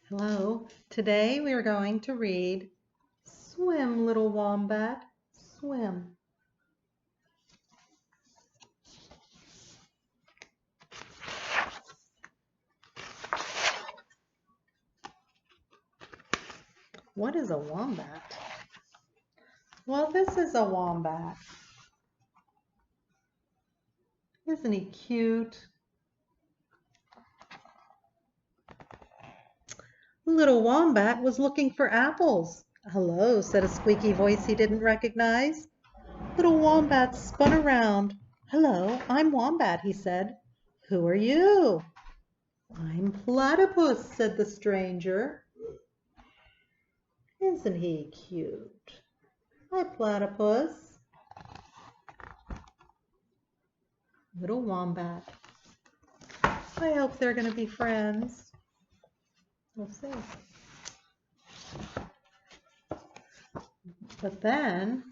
Hello. Today we are going to read Swim, Little Wombat, Swim. What is a wombat? Well, this is a wombat. Isn't he cute? Little Wombat was looking for apples. Hello, said a squeaky voice he didn't recognize. Little Wombat spun around. Hello, I'm Wombat, he said. Who are you? I'm Platypus, said the stranger. Isn't he cute? Hi, Platypus. Little Wombat. I hope they're going to be friends. We'll see. But then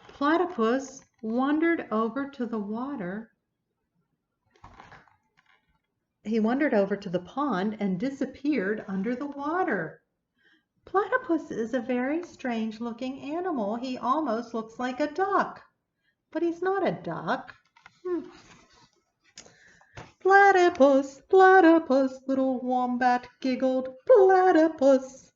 Platypus wandered over to the water. He wandered over to the pond and disappeared under the water. Platypus is a very strange looking animal. He almost looks like a duck, but he's not a duck. Platypus, platypus, little wombat giggled, platypus.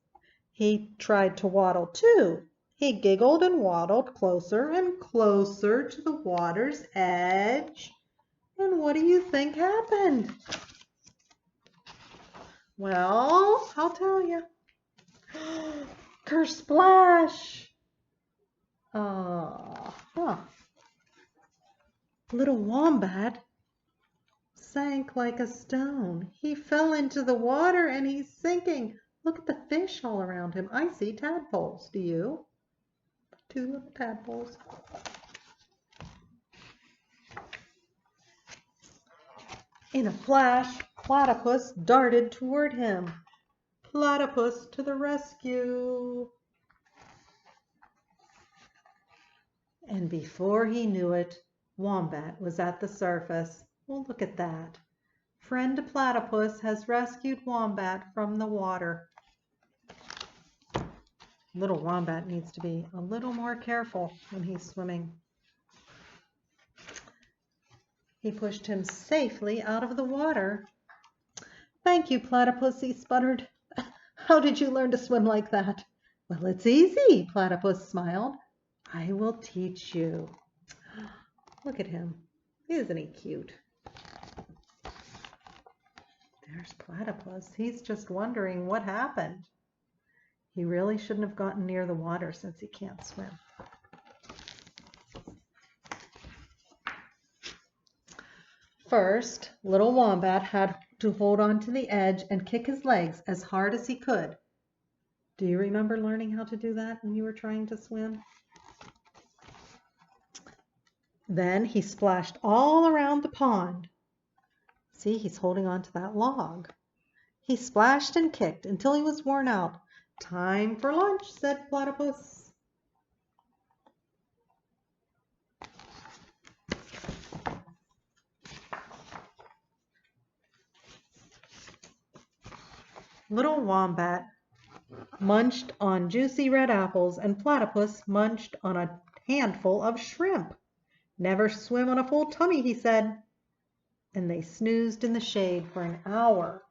He tried to waddle too. He giggled and waddled closer and closer to the water's edge. And what do you think happened? Well, I'll tell you. Kersplash! Little wombat sank like a stone. He fell into the water and he's sinking. Look at the fish all around him. I see tadpoles. Do you? Two little tadpoles. In a flash, Platypus darted toward him. Platypus to the rescue. And before he knew it, Wombat was at the surface. Well, look at that. Friend Platypus has rescued Wombat from the water. Little Wombat needs to be a little more careful when he's swimming. He pushed him safely out of the water. Thank you, Platypus, he sputtered. How did you learn to swim like that? Well, it's easy, Platypus smiled. I will teach you. Look at him. Isn't he cute? There's Platypus. He's just wondering what happened. He really shouldn't have gotten near the water since he can't swim. First, little Wombat had to hold on to the edge and kick his legs as hard as he could. Do you remember learning how to do that when you were trying to swim? Then he splashed all around the pond. See, he's holding on to that log. He splashed and kicked until he was worn out. Time for lunch, said Platypus. Little Wombat munched on juicy red apples, and Platypus munched on a handful of shrimp. Never swim on a full tummy, he said. And they snoozed in the shade for an hour.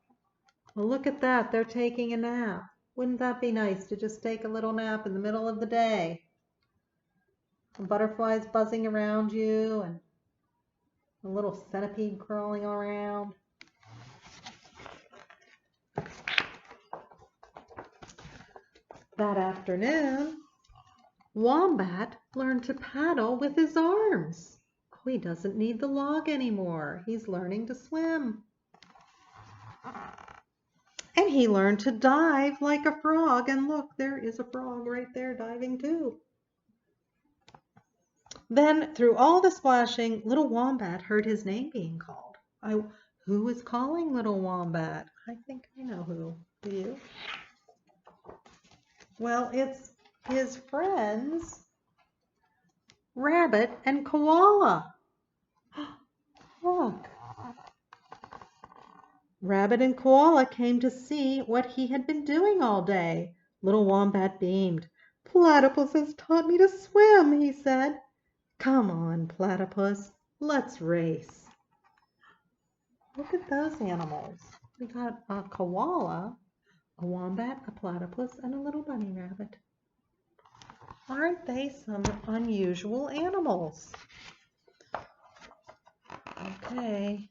Well, look at that. They're taking a nap. Wouldn't that be nice to just take a little nap in the middle of the day? Some butterflies buzzing around you and a little centipede crawling around. That afternoon, Wombat learned to paddle with his arms. Oh, he doesn't need the log anymore. He's learning to swim. And he learned to dive like a frog. And look, there is a frog right there diving too. Then, through all the splashing, little Wombat heard his name being called. Who is calling little Wombat? I think I know who. Do you? Well, it's his friends, Rabbit and Koala. Look. Rabbit and Koala came to see what he had been doing all day. Little Wombat beamed. Platypus has taught me to swim, he said. Come on, Platypus, let's race. Look at those animals. We got a koala, a wombat, a platypus, and a little bunny rabbit. Aren't they some unusual animals? Okay.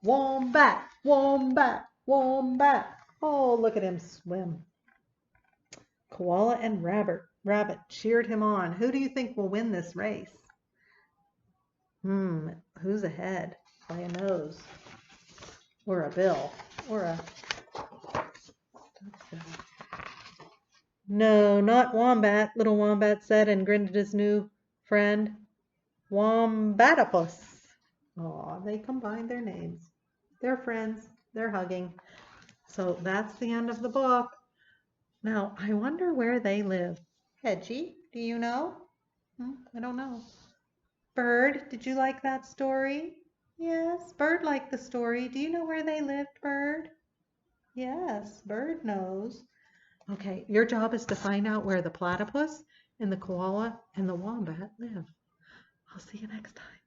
Wombat, wombat, wombat. Oh, look at him swim. Koala and rabbit cheered him on. Who do you think will win this race? Who's ahead? By a nose, or a bill, or a... No, not Wombat, little Wombat said and grinned at his new friend. Wombatopus. Aw, they combined their names. They're friends. They're hugging. So that's the end of the book. Now, I wonder where they live. Hedgie, do you know? I don't know. Bird, did you like that story? Yes, Bird liked the story. Do you know where they lived, Bird? Yes, Bird knows. Okay, your job is to find out where the platypus and the koala and the wombat live. I'll see you next time.